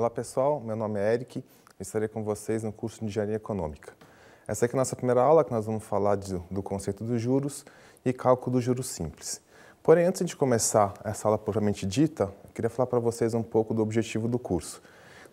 Olá pessoal, meu nome é Eric, eu estarei com vocês no curso de Engenharia Econômica. Essa aqui é a nossa primeira aula, que nós vamos falar do conceito dos juros e cálculo dos juros simples. Porém, antes de começar essa aula propriamente dita, eu queria falar para vocês um pouco do objetivo do curso.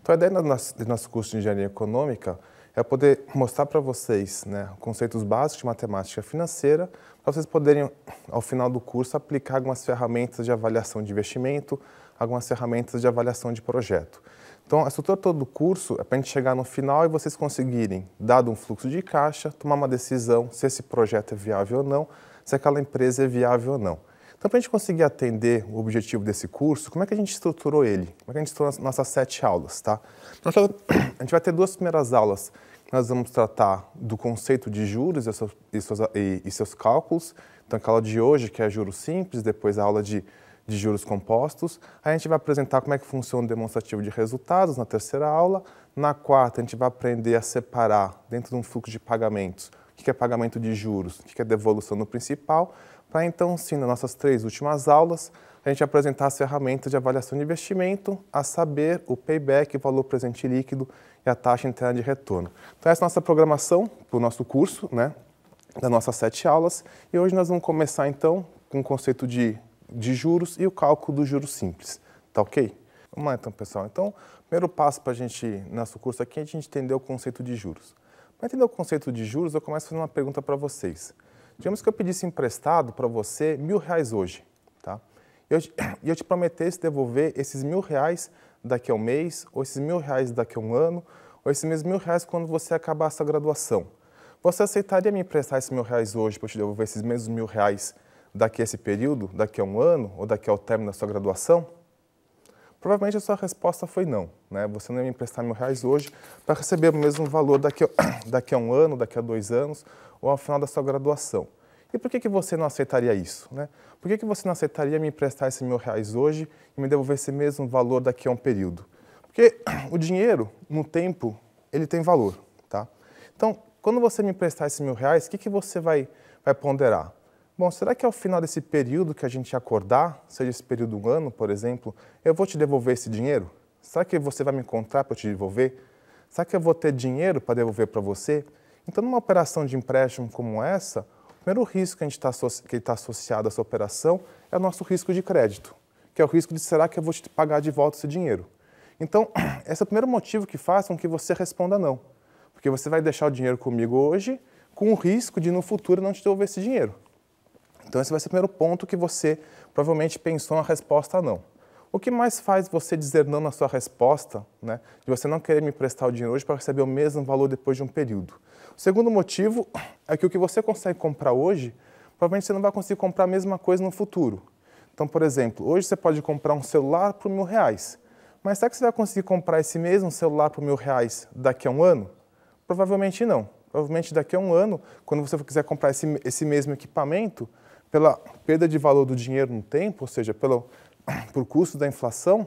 Então, a ideia do nosso curso de Engenharia Econômica é poder mostrar para vocês, conceitos básicos de matemática financeira, para vocês poderem, ao final do curso, aplicar algumas ferramentas de avaliação de investimento, algumas ferramentas de avaliação de projeto. Então, a estrutura toda do curso é para a gente chegar no final e vocês conseguirem, dado um fluxo de caixa, tomar uma decisão se esse projeto é viável ou não, se aquela empresa é viável ou não. Então, para a gente conseguir atender o objetivo desse curso, como é que a gente estruturou ele? Como é que a gente estruturou as nossas 7 aulas, tá? Então, a gente vai ter 2 primeiras aulas. Nós vamos tratar do conceito de juros e seus cálculos. Então, aquela aula de hoje, que é juros simples, depois a aula de juros compostos. Aí a gente vai apresentar como é que funciona o demonstrativo de resultados na terceira aula. Na quarta, a gente vai aprender a separar, dentro de um fluxo de pagamentos, o que é pagamento de juros, o que é devolução no principal, para então, sim, nas nossas 3 últimas aulas, a gente apresentar as ferramentas de avaliação de investimento, a saber, o payback, o valor presente líquido e a taxa interna de retorno. Então, essa é a nossa programação para o nosso curso, das nossas 7 aulas. E hoje nós vamos começar, então, com o conceito de juros e o cálculo dos juros simples. Tá ok? Vamos lá, então, pessoal. Então, o primeiro passo para a gente, nosso curso aqui, é a gente entender o conceito de juros. Para entender o conceito de juros, eu começo fazendo uma pergunta para vocês. Digamos que eu pedisse emprestado para você R$1.000 hoje, tá? E eu te prometesse devolver esses R$1.000 daqui a um mês, ou esses R$1.000 daqui a um ano, ou esses mesmos R$1.000 quando você acabar a sua graduação. Você aceitaria me emprestar esses R$1.000 hoje para eu te devolver esses mesmos R$1.000 daqui a esse período, daqui a um ano, ou daqui ao término da sua graduação? Provavelmente a sua resposta foi não, Você não ia me emprestar R$1.000 hoje para receber o mesmo valor daqui a um ano, daqui a 2 anos, ou ao final da sua graduação. E por que você não aceitaria isso, Por que você não aceitaria me emprestar esses R$1.000 hoje e me devolver esse mesmo valor daqui a um período? Porque o dinheiro, no tempo, ele tem valor, tá? Então, quando você me emprestar esses R$1.000, o que você vai ponderar? Bom, será que ao final desse período que a gente acordar, seja esse período um ano, por exemplo, eu vou te devolver esse dinheiro? Será que você vai me encontrar para eu te devolver? Será que eu vou ter dinheiro para devolver para você? Então, numa operação de empréstimo como essa, o primeiro risco que está associado a essa operação é o nosso risco de crédito, que é o risco de será que eu vou te pagar de volta esse dinheiro? Então, esse é o primeiro motivo que faz com que você responda não, porque você vai deixar o dinheiro comigo hoje com o risco de no futuro não te devolver esse dinheiro. Então, esse vai ser o primeiro ponto que você provavelmente pensou na resposta não. O que mais faz você dizer não na sua resposta, de você não querer me emprestar o dinheiro hoje para receber o mesmo valor depois de um período? O segundo motivo é que o que você consegue comprar hoje, provavelmente você não vai conseguir comprar a mesma coisa no futuro. Então, por exemplo, hoje você pode comprar um celular por R$1.000, mas será que você vai conseguir comprar esse mesmo celular por R$1.000 daqui a um ano? Provavelmente não. Provavelmente daqui a um ano, quando você quiser comprar esse mesmo equipamento, pela perda de valor do dinheiro no tempo, ou seja, por custo da inflação,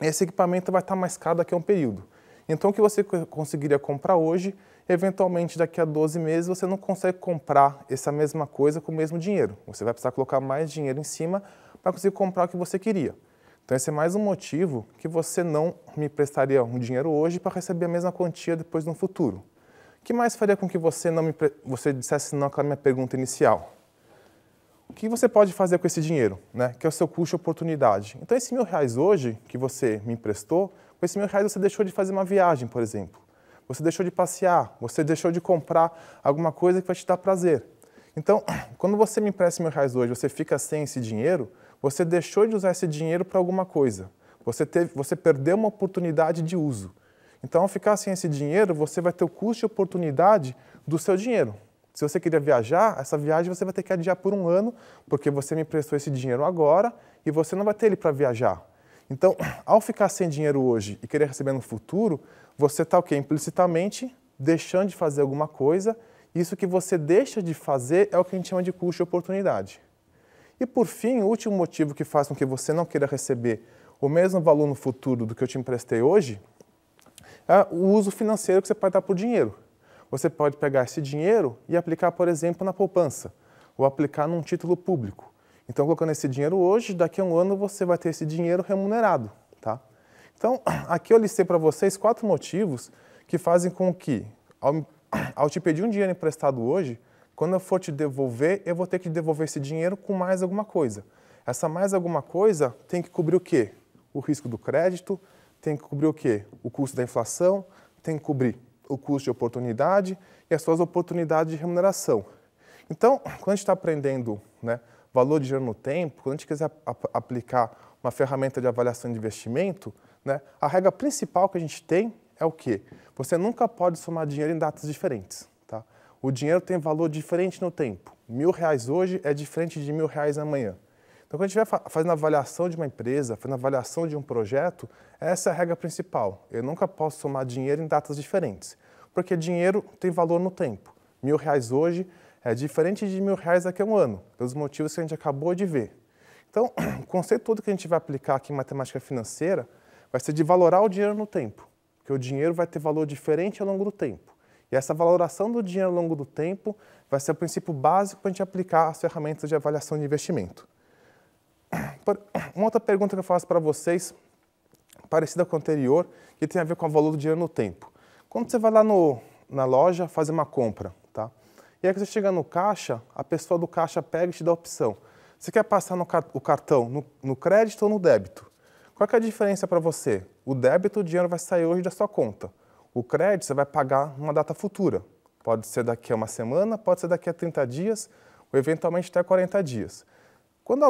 esse equipamento vai estar mais caro daqui a um período. Então, o que você conseguiria comprar hoje, eventualmente daqui a 12 meses você não consegue comprar essa mesma coisa com o mesmo dinheiro. Você vai precisar colocar mais dinheiro em cima para conseguir comprar o que você queria. Então, esse é mais um motivo que você não me prestaria um dinheiro hoje para receber a mesma quantia depois no futuro. O que mais faria com que você dissesse não àquela minha pergunta inicial? O que você pode fazer com esse dinheiro, que é o seu custo de oportunidade? Então, esses R$1.000 hoje que você me emprestou, com esses R$1.000 você deixou de fazer uma viagem, por exemplo. Você deixou de passear, você deixou de comprar alguma coisa que vai te dar prazer. Então, quando você me empresta R$1.000 hoje, você fica sem esse dinheiro, você deixou de usar esse dinheiro para alguma coisa. Você perdeu uma oportunidade de uso. Então, ao ficar sem esse dinheiro, você vai ter o custo de oportunidade do seu dinheiro. Se você queria viajar, essa viagem você vai ter que adiar por um ano, porque você me emprestou esse dinheiro agora e você não vai ter ele para viajar. Então, ao ficar sem dinheiro hoje e querer receber no futuro, você está implicitamente deixando de fazer alguma coisa. Isso que você deixa de fazer é o que a gente chama de custo de oportunidade. E por fim, o último motivo que faz com que você não queira receber o mesmo valor no futuro do que eu te emprestei hoje é o uso financeiro que você pode dar por dinheiro. Você pode pegar esse dinheiro e aplicar, por exemplo, na poupança, ou aplicar num título público. Então, colocando esse dinheiro hoje, daqui a um ano você vai ter esse dinheiro remunerado, tá? Então, aqui eu listei para vocês 4 motivos que fazem com que, ao te pedir um dinheiro emprestado hoje, quando eu for te devolver, eu vou ter que devolver esse dinheiro com mais alguma coisa. Essa mais alguma coisa tem que cobrir o quê? O risco do crédito, tem que cobrir o quê? O custo da inflação, tem que cobrir o custo de oportunidade e as suas oportunidades de remuneração. Então, quando a gente está aprendendo, né, valor de dinheiro no tempo, quando a gente quiser aplicar uma ferramenta de avaliação de investimento, né, a regra principal que a gente tem é o quê? Você nunca pode somar dinheiro em datas diferentes. Tá? O dinheiro tem valor diferente no tempo. R$1.000 hoje é diferente de R$1.000 amanhã. Então, quando a gente estiver fazendo a avaliação de uma empresa, fazendo a avaliação de um projeto, essa é a regra principal. Eu nunca posso somar dinheiro em datas diferentes, porque dinheiro tem valor no tempo. R$1.000 hoje é diferente de R$1.000 daqui a um ano, pelos motivos que a gente acabou de ver. Então, o conceito todo que a gente vai aplicar aqui em matemática financeira vai ser de valorar o dinheiro no tempo, porque o dinheiro vai ter valor diferente ao longo do tempo. E essa valoração do dinheiro ao longo do tempo vai ser o princípio básico para a gente aplicar as ferramentas de avaliação de investimento. Uma outra pergunta que eu faço para vocês, parecida com a anterior, que tem a ver com o valor do dinheiro no tempo. Quando você vai lá na loja fazer uma compra, tá? E aí que você chega no caixa, a pessoa do caixa pega e te dá a opção. Você quer passar o cartão no crédito ou no débito? Qual que é a diferença para você? O débito, o dinheiro vai sair hoje da sua conta. O crédito, você vai pagar numa data futura. Pode ser daqui a uma semana, pode ser daqui a 30 dias, ou eventualmente até 40 dias. Quando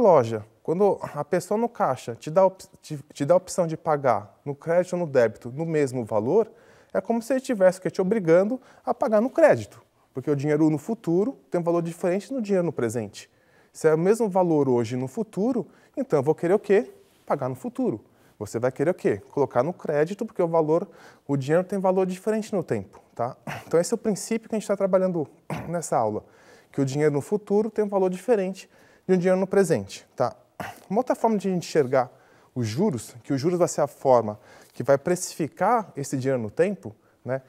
a pessoa no caixa te dá a opção de pagar no crédito ou no débito no mesmo valor, é como se ele estivesse te obrigando a pagar no crédito, porque o dinheiro no futuro tem um valor diferente do dinheiro no presente. Se é o mesmo valor hoje no futuro, então eu vou querer o quê? Pagar no futuro. Você vai querer o quê? Colocar no crédito, porque o dinheiro tem valor diferente no tempo. Tá? Então esse é o princípio que a gente está trabalhando nessa aula, que o dinheiro no futuro tem um valor diferente de um dinheiro no presente. Tá? Uma outra forma de a gente enxergar os juros, que os juros vai ser a forma que vai precificar esse dinheiro no tempo, né?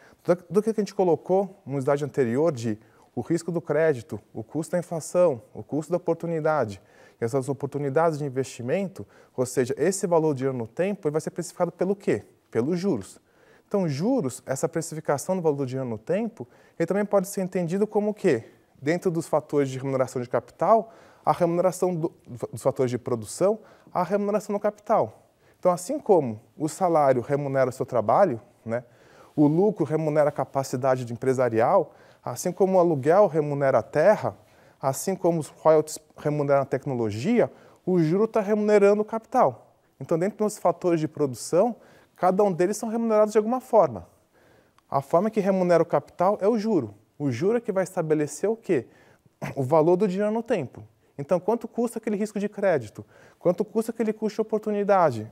Do que a gente colocou no slide anterior de o risco do crédito, o custo da inflação, o custo da oportunidade, e essas oportunidades de investimento, ou seja, esse valor de dinheiro no tempo, ele vai ser precificado pelo quê? Pelos juros. Então, juros, essa precificação do valor do dinheiro no tempo, ele também pode ser entendido como o quê? Dentro dos fatores de remuneração de capital, a remuneração dos fatores de produção, a remuneração no capital. Então, assim como o salário remunera o seu trabalho, né, o lucro remunera a capacidade empresarial, assim como o aluguel remunera a terra, assim como os royalties remuneram a tecnologia, o juro está remunerando o capital. Então, dentro dos fatores de produção, cada um deles são remunerados de alguma forma. A forma que remunera o capital é o juro. O juro é que vai estabelecer o quê? O valor do dinheiro no tempo. Então, quanto custa aquele risco de crédito? Quanto custa aquele custo de oportunidade?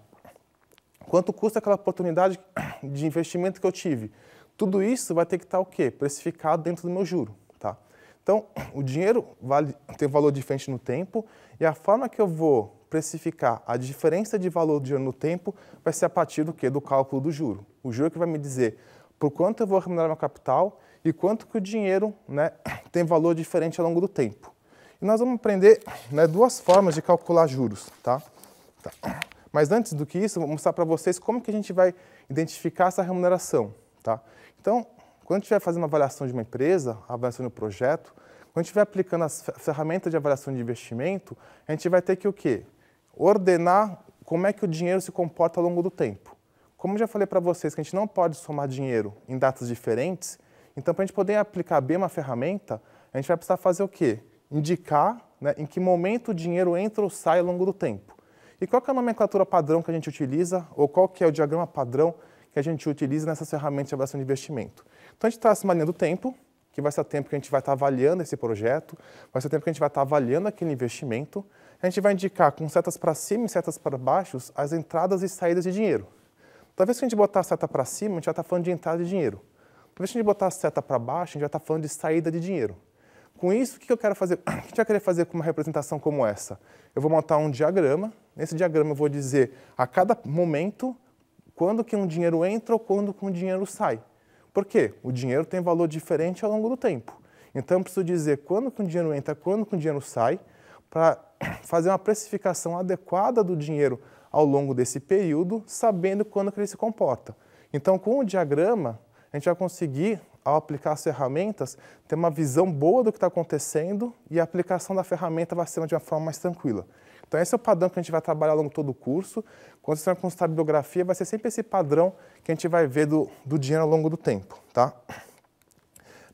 Quanto custa aquela oportunidade de investimento que eu tive? Tudo isso vai ter que estar o quê? Precificado dentro do meu juro. Tá? Então, o dinheiro tem valor diferente no tempo e a forma que eu vou precificar a diferença de valor do dinheiro no tempo vai ser a partir do quê? Do cálculo do juro. O juro que vai me dizer por quanto eu vou remunerar meu capital e quanto que o dinheiro, né, tem valor diferente ao longo do tempo. E nós vamos aprender, né, 2 formas de calcular juros. Tá? Mas antes do que isso, eu vou mostrar para vocês como que a gente vai identificar essa remuneração. Tá? Então, quando a gente estiver fazendo uma avaliação de uma empresa, avaliação de um projeto, quando a gente estiver aplicando as ferramentas de avaliação de investimento, a gente vai ter que o quê? Ordenar como é que o dinheiro se comporta ao longo do tempo. Como eu já falei para vocês que a gente não pode somar dinheiro em datas diferentes, então para a gente poder aplicar bem uma ferramenta, a gente vai precisar fazer o quê? Indicar, né, em que momento o dinheiro entra ou sai ao longo do tempo. E qual que é a nomenclatura padrão que a gente utiliza, ou qual que é o diagrama padrão que a gente utiliza nessas ferramentas de avaliação de investimento? Então, a gente traça uma linha do tempo, que vai ser o tempo que a gente vai estar avaliando esse projeto, vai ser o tempo que a gente vai estar avaliando aquele investimento. A gente vai indicar com setas para cima e setas para baixo as entradas e saídas de dinheiro. Talvez se a gente botar a seta para cima, a gente vai estar falando de entrada de dinheiro. Talvez se a gente botar a seta para baixo, a gente vai estar falando de saída de dinheiro. Com isso, o que eu quero fazer? O que a gente vai querer fazer com uma representação como essa? Eu vou montar um diagrama. Nesse diagrama eu vou dizer a cada momento quando que um dinheiro entra ou quando que um dinheiro sai. Por quê? O dinheiro tem valor diferente ao longo do tempo. Então eu preciso dizer quando que um dinheiro entra, quando que um dinheiro sai, para fazer uma precificação adequada do dinheiro ao longo desse período, sabendo quando que ele se comporta. Então, com o diagrama, a gente vai conseguir, ao aplicar as ferramentas, ter uma visão boa do que está acontecendo e a aplicação da ferramenta vai ser de uma forma mais tranquila. Então, esse é o padrão que a gente vai trabalhar ao longo de todo o curso. Quando você vai consultar a bibliografia, vai ser sempre esse padrão que a gente vai ver do dinheiro ao longo do tempo, tá?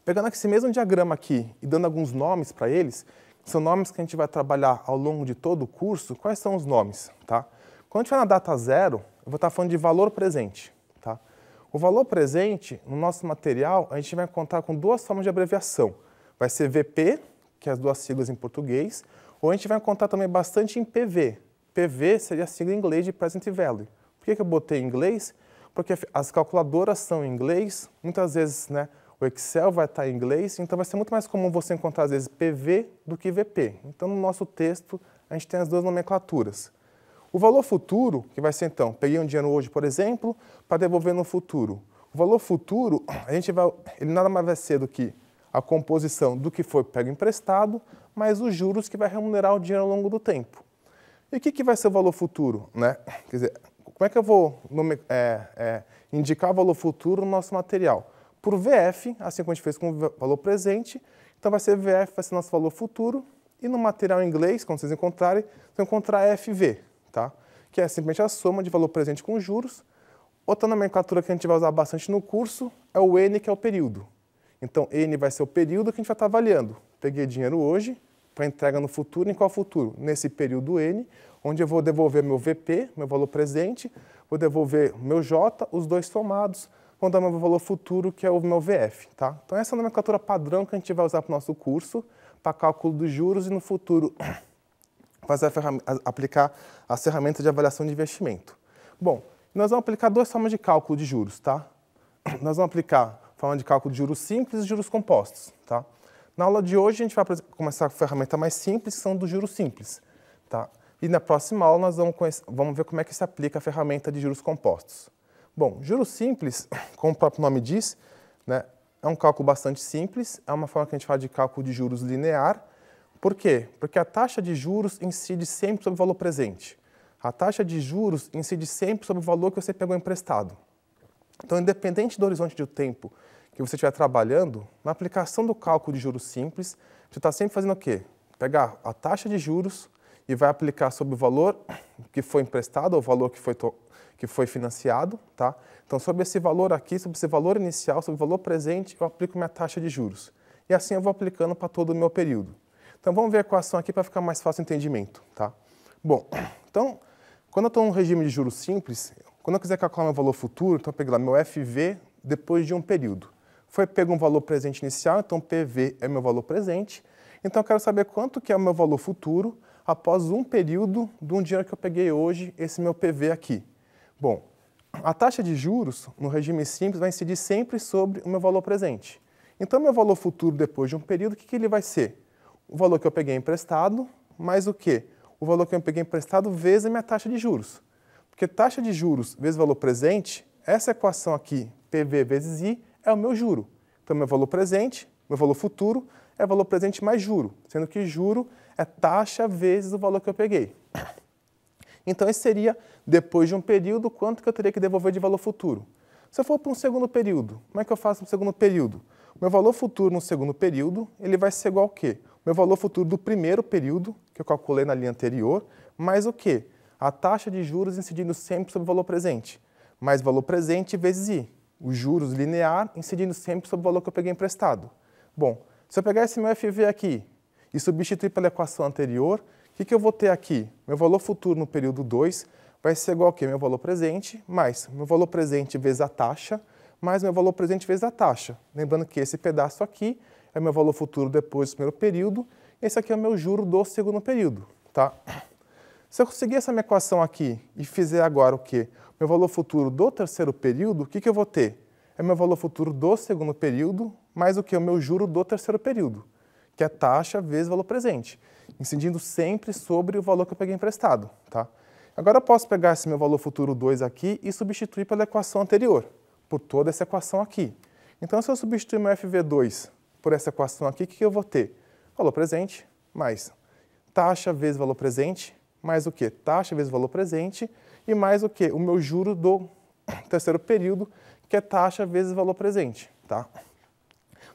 Pegando esse mesmo diagrama aqui e dando alguns nomes para eles, são nomes que a gente vai trabalhar ao longo de todo o curso. Quais são os nomes, tá? Quando a gente vai na data zero, eu vou estar falando de valor presente, tá? O valor presente, no nosso material, a gente vai contar com duas formas de abreviação. Vai ser VP, que é as duas siglas em português, ou a gente vai contar também bastante em PV. PV seria a sigla em inglês de Present Value. Por que eu botei em inglês? Porque as calculadoras são em inglês, muitas vezes, né, o Excel vai estar em inglês, então vai ser muito mais comum você encontrar, às vezes, PV do que VP. Então, no nosso texto, a gente tem as duas nomenclaturas. O valor futuro, que vai ser, então, peguei um dinheiro hoje, por exemplo, para devolver no futuro. O valor futuro, ele nada mais vai ser do que a composição do que foi pego emprestado, mais os juros que vai remunerar o dinheiro ao longo do tempo. E o que vai ser o valor futuro, né? Quer dizer, como é que eu vou indicar o valor futuro no nosso material? Por VF, assim como a gente fez com o valor presente, então vai ser VF, vai ser nosso valor futuro, e no material em inglês, quando vocês encontrarem, vocês vão encontrar FV, tá? Que é simplesmente a soma de valor presente com juros. Outra nomenclatura que a gente vai usar bastante no curso é o N, que é o período. Então, N vai ser o período que a gente vai estar avaliando. Peguei dinheiro hoje, para entrega no futuro. Em qual futuro? Nesse período N, onde eu vou devolver meu VP, meu valor presente, vou devolver meu J, os dois somados, vão dar meu valor futuro, que é o meu VF. Tá? Então, essa é a nomenclatura padrão que a gente vai usar para o nosso curso, para cálculo dos juros e no futuro aplicar as ferramentas de avaliação de investimento. Bom, nós vamos aplicar duas formas de cálculo de juros. Tá? Nós vamos aplicar a forma de cálculo de juros simples e juros compostos. Tá? Na aula de hoje, a gente vai começar com a ferramenta mais simples, que são dos juros simples. Tá? E na próxima aula, nós vamos ver como é que se aplica a ferramenta de juros compostos. Bom, juros simples, como o próprio nome diz, né, é um cálculo bastante simples, é uma forma que a gente fala de cálculo de juros linear. Por quê? Porque a taxa de juros incide sempre sobre o valor presente. A taxa de juros incide sempre sobre o valor que você pegou emprestado. Então, independente do horizonte de tempo que você estiver trabalhando, na aplicação do cálculo de juros simples, você está sempre fazendo o quê? Pegar a taxa de juros e vai aplicar sobre o valor que foi emprestado, ou o valor que foi financiado, tá? Então, sobre esse valor aqui, sobre esse valor inicial, sobre o valor presente, eu aplico minha taxa de juros. E assim eu vou aplicando para todo o meu período. Então, vamos ver a equação aqui para ficar mais fácil o entendimento, tá? Bom, então, quando eu estou no regime de juros simples, quando eu quiser calcular meu valor futuro, então eu pego lá meu FV depois de um período. Foi pego um valor presente inicial, então PV é meu valor presente. Então eu quero saber quanto que é o meu valor futuro após um período de um dinheiro que eu peguei hoje, esse meu PV aqui. Bom, a taxa de juros no regime simples vai incidir sempre sobre o meu valor presente. Então meu valor futuro depois de um período, o que ele vai ser? O valor que eu peguei emprestado, mais o quê? O valor que eu peguei emprestado vezes a minha taxa de juros. Porque taxa de juros vezes valor presente, essa equação aqui, PV vezes I, é o meu juro. Então, meu valor presente, meu valor futuro, é valor presente mais juro, sendo que juro é taxa vezes o valor que eu peguei. Então, esse seria, depois de um período, quanto que eu teria que devolver de valor futuro. Se eu for para um segundo período, como é que eu faço no segundo período? Meu valor futuro no segundo período, ele vai ser igual ao quê? Meu valor futuro do primeiro período, que eu calculei na linha anterior, mais o quê? A taxa de juros incidindo sempre sobre o valor presente, mais valor presente vezes I. Os juros linear incidindo sempre sobre o valor que eu peguei emprestado. Bom, se eu pegar esse meu FV aqui e substituir pela equação anterior, o que eu vou ter aqui? Meu valor futuro no período 2 vai ser igual ao quê? Meu valor presente mais meu valor presente vezes a taxa, mais meu valor presente vezes a taxa. Lembrando que esse pedaço aqui é meu valor futuro depois do primeiro período, esse aqui é o meu juro do segundo período. Tá? Se eu conseguir essa minha equação aqui e fizer agora o quê? Meu valor futuro do terceiro período, o que eu vou ter? É meu valor futuro do segundo período, mais o que? O meu juro do terceiro período, que é taxa vezes valor presente, incidindo sempre sobre o valor que eu peguei emprestado. Tá? Agora eu posso pegar esse meu valor futuro 2 aqui e substituir pela equação anterior, por toda essa equação aqui. Então, se eu substituir meu FV2 por essa equação aqui, o que eu vou ter? Valor presente mais taxa vezes valor presente, mais o quê? Taxa vezes valor presente, e mais o quê? O meu juro do terceiro período, que é taxa vezes valor presente, tá?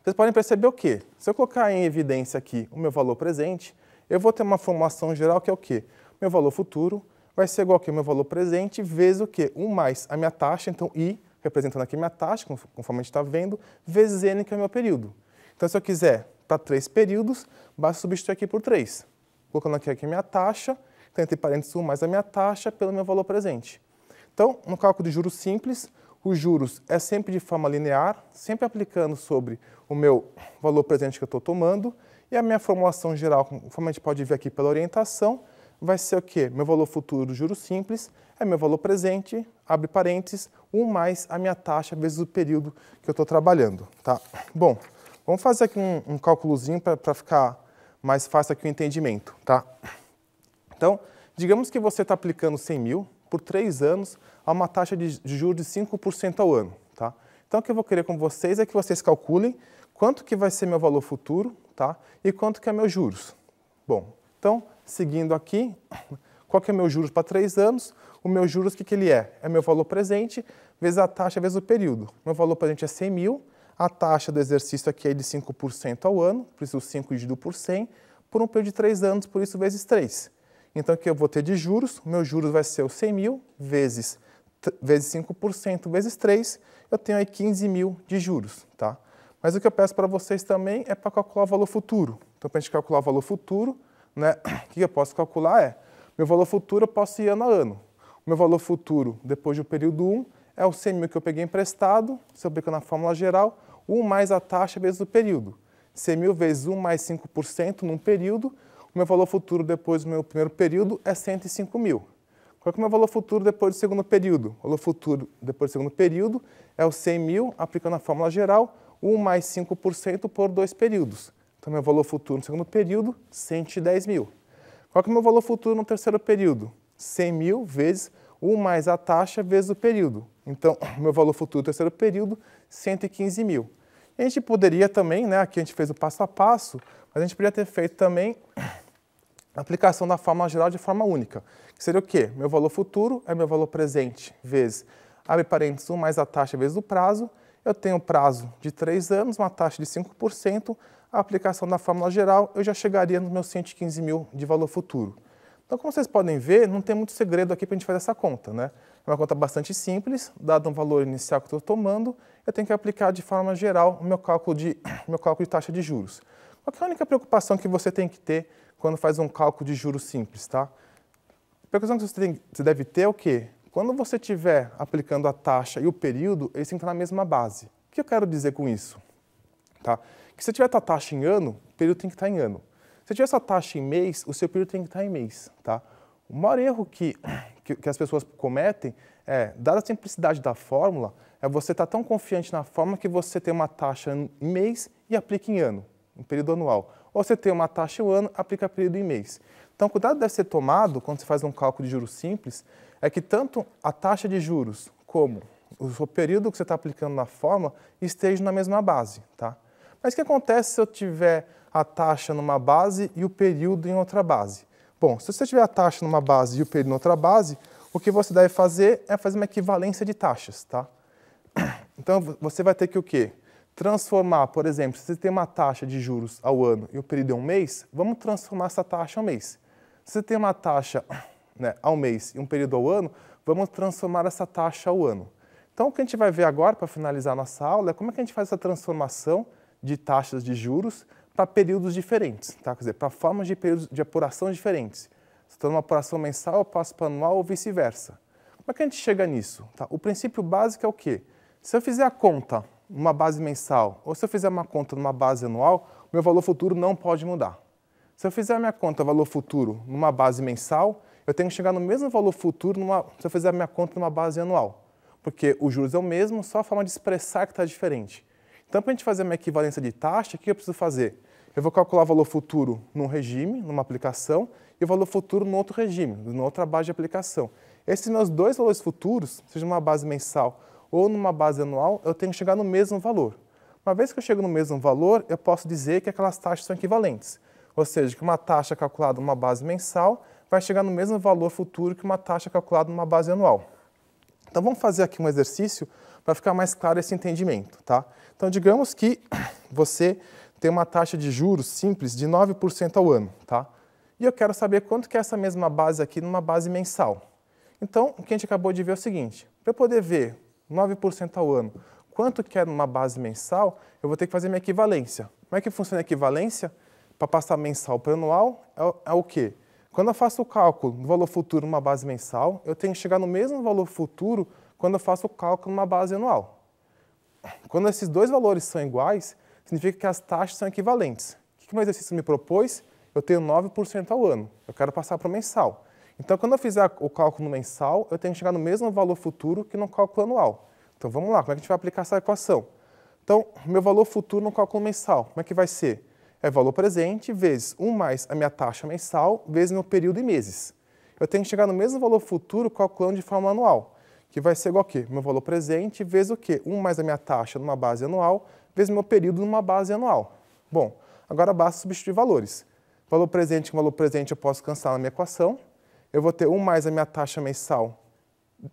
Vocês podem perceber o quê? Se eu colocar em evidência aqui o meu valor presente, eu vou ter uma formulação geral que é o quê? Meu valor futuro vai ser igual ao meu valor presente vezes o quê? 1 mais a minha taxa, então I, representando aqui minha taxa, conforme a gente está vendo, vezes N, que é o meu período. Então, se eu quiser para 3 períodos, basta substituir aqui por 3. Colocando aqui a minha taxa, então, entre parênteses 1 mais a minha taxa pelo meu valor presente. Então, no cálculo de juros simples, os juros é sempre de forma linear, sempre aplicando sobre o meu valor presente que eu estou tomando, e a minha formulação geral, conforme a gente pode ver aqui pela orientação, vai ser o quê? Meu valor futuro do juros simples é meu valor presente, abre parênteses, 1 mais a minha taxa vezes o período que eu estou trabalhando, tá? Bom, vamos fazer aqui um cálculozinho para ficar mais fácil aqui o entendimento, tá? Então, digamos que você está aplicando 100 mil por 3 anos a uma taxa de juros de 5% ao ano, tá? Então, o que eu vou querer com vocês é que vocês calculem quanto que vai ser meu valor futuro, tá? E quanto que é meus juros. Bom, então, seguindo aqui, qual que é meu juros para 3 anos? O meu juros, o que ele é? É meu valor presente vezes a taxa vezes o período. Meu valor presente é 100 mil, a taxa do exercício aqui é de 5% ao ano, por isso 5 dividido por 100, por um período de 3 anos, por isso vezes 3. Então, aqui eu vou ter de juros, o meu juros vai ser o 100 mil vezes 5% vezes 3, eu tenho aí 15 mil de juros, tá? Mas o que eu peço para vocês também é para calcular o valor futuro. Então, para a gente calcular o valor futuro, né, o que eu posso calcular é, meu valor futuro eu posso ir ano a ano. O meu valor futuro, depois do período 1, é o 100 mil que eu peguei emprestado, se eu aplicar na fórmula geral, 1 mais a taxa vezes o período. 100 mil vezes 1 mais 5% num período, o meu valor futuro depois do meu primeiro período é 105 mil. Qual é o meu valor futuro depois do segundo período? O valor futuro depois do segundo período é o 100 mil, aplicando a fórmula geral, 1 mais 5% por 2 períodos. Então, meu valor futuro no segundo período, 110 mil. Qual é o meu valor futuro no terceiro período? 100 mil vezes 1 mais a taxa vezes o período. Então, meu valor futuro no terceiro período, 115 mil. E a gente poderia também, né, aqui a gente fez o passo a passo, mas a gente poderia ter feito também a aplicação da fórmula geral de forma única. Que seria o quê? Meu valor futuro é meu valor presente vezes, abre parênteses, 1 mais a taxa vezes o prazo. Eu tenho um prazo de 3 anos, uma taxa de 5%, a aplicação da fórmula geral, eu já chegaria nos meus 115 mil de valor futuro. Então, como vocês podem ver, não tem muito segredo aqui para a gente fazer essa conta, né? É uma conta bastante simples, dado um valor inicial que eu estou tomando, eu tenho que aplicar de forma geral o meu cálculo de taxa de juros. Qual que é a única preocupação que você tem que ter quando faz um cálculo de juros simples, tá? A preocupação que você deve ter é o quê? Quando você estiver aplicando a taxa e o período, eles têm que estar na mesma base. O que eu quero dizer com isso? Tá? Que se eu tiver a taxa em ano, o período tem que estar em ano. Se eu tiver essa taxa em mês, o seu período tem que estar em mês. Tá? O maior erro que as pessoas cometem é, dada a simplicidade da fórmula, é você estar tão confiante na fórmula que você tem uma taxa em mês e aplica em ano, em período anual. Ou você tem uma taxa em ano, aplica período em mês. Então, o cuidado deve ser tomado quando você faz um cálculo de juros simples, é que tanto a taxa de juros como o período que você está aplicando na fórmula estejam na mesma base. Tá? Mas o que acontece se eu tiver a taxa numa base e o período em outra base? Bom, se você tiver a taxa numa base e o período em outra base, o que você deve fazer é fazer uma equivalência de taxas. Tá? Então, você vai ter que o quê? Transformar, por exemplo, se você tem uma taxa de juros ao ano e o período é um mês, vamos transformar essa taxa ao mês. Se você tem uma taxa, né, ao mês e um período ao ano, vamos transformar essa taxa ao ano. Então, o que a gente vai ver agora, para finalizar a nossa aula, é como é que a gente faz essa transformação de taxas de juros para períodos diferentes, tá? Quer dizer, para formas de períodos de apuração diferentes. Se estou numa apuração mensal, eu passo para anual ou vice-versa. Como é que a gente chega nisso? Tá? O princípio básico é o quê? Se eu fizer a conta numa base mensal ou se eu fizer uma conta numa base anual, o meu valor futuro não pode mudar. Se eu fizer a minha conta valor futuro numa base mensal, eu tenho que chegar no mesmo valor futuro se eu fizer a minha conta numa base anual. Porque os juros é o mesmo, só a forma de expressar que está diferente. Então, para a gente fazer uma equivalência de taxa, o que eu preciso fazer? Eu vou calcular o valor futuro num regime, numa aplicação, e o valor futuro no outro regime, numa outra base de aplicação. Esses meus dois valores futuros, seja numa base mensal ou numa base anual, eu tenho que chegar no mesmo valor. Uma vez que eu chego no mesmo valor, eu posso dizer que aquelas taxas são equivalentes. Ou seja, que uma taxa calculada numa base mensal vai chegar no mesmo valor futuro que uma taxa calculada numa base anual. Então vamos fazer aqui um exercício para ficar mais claro esse entendimento, tá? Então digamos que você tem uma taxa de juros simples de 9% ao ano, tá? E eu quero saber quanto que é essa mesma base aqui numa base mensal. Então, o que a gente acabou de ver é o seguinte, para eu poder ver 9% ao ano, quanto que é numa base mensal, eu vou ter que fazer minha equivalência. Como é que funciona a equivalência? Para passar mensal para anual, é o quê? Quando eu faço o cálculo do valor futuro numa base mensal, eu tenho que chegar no mesmo valor futuro quando eu faço o cálculo numa base anual. Quando esses dois valores são iguais, significa que as taxas são equivalentes. O que o meu exercício me propôs? Eu tenho 9% ao ano. Eu quero passar para o mensal. Então, quando eu fizer o cálculo no mensal, eu tenho que chegar no mesmo valor futuro que no cálculo anual. Então, vamos lá, como é que a gente vai aplicar essa equação? Então, meu valor futuro no cálculo mensal, como é que vai ser? É valor presente vezes 1 mais a minha taxa mensal vezes meu período em meses. Eu tenho que chegar no mesmo valor futuro calculando de forma anual, que vai ser igual a quê? Meu valor presente vezes o quê? 1 mais a minha taxa numa base anual vezes meu período numa base anual. Bom, agora basta substituir valores. Valor presente com valor presente eu posso cancelar na minha equação. Eu vou ter 1 mais a minha taxa mensal,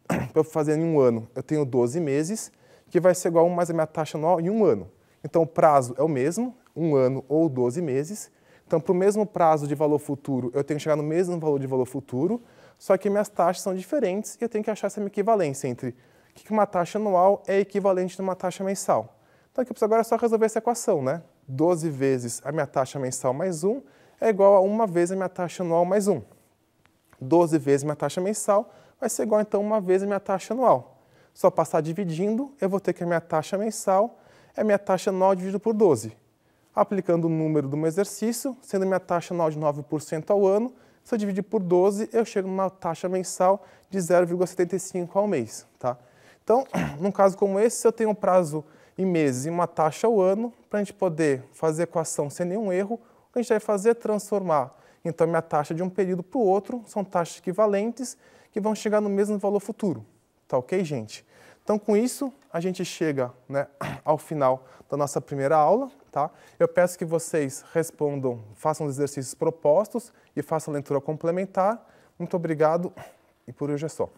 para eu fazer em um ano, eu tenho 12 meses, que vai ser igual a 1 mais a minha taxa anual em um ano. Então, o prazo é o mesmo, 1 ano ou 12 meses. Então, para o mesmo prazo de valor futuro, eu tenho que chegar no mesmo valor de valor futuro, só que minhas taxas são diferentes e eu tenho que achar essa equivalência entre o que uma taxa anual é equivalente a uma taxa mensal. Então, aqui agora é só resolver essa equação, né? 12 vezes a minha taxa mensal mais 1 é igual a 1 vez a minha taxa anual mais 1. 12 vezes minha taxa mensal vai ser igual, então, 1 vez a minha taxa anual. Só passar dividindo, eu vou ter que a minha taxa mensal é minha taxa anual dividido por 12. Aplicando o número do meu exercício, sendo minha taxa anual de 9% ao ano, se eu dividir por 12, eu chego numa taxa mensal de 0,75 ao mês, tá? Então, num caso como esse, se eu tenho um prazo em meses e uma taxa ao ano, para a gente poder fazer a equação sem nenhum erro, o que a gente vai fazer é transformar, então, minha taxa de um período para o outro, são taxas equivalentes que vão chegar no mesmo valor futuro. Tá ok, gente? Então, com isso, a gente chega, né, ao final da nossa primeira aula, tá? Eu peço que vocês respondam, façam os exercícios propostos e façam a leitura complementar. Muito obrigado e por hoje é só.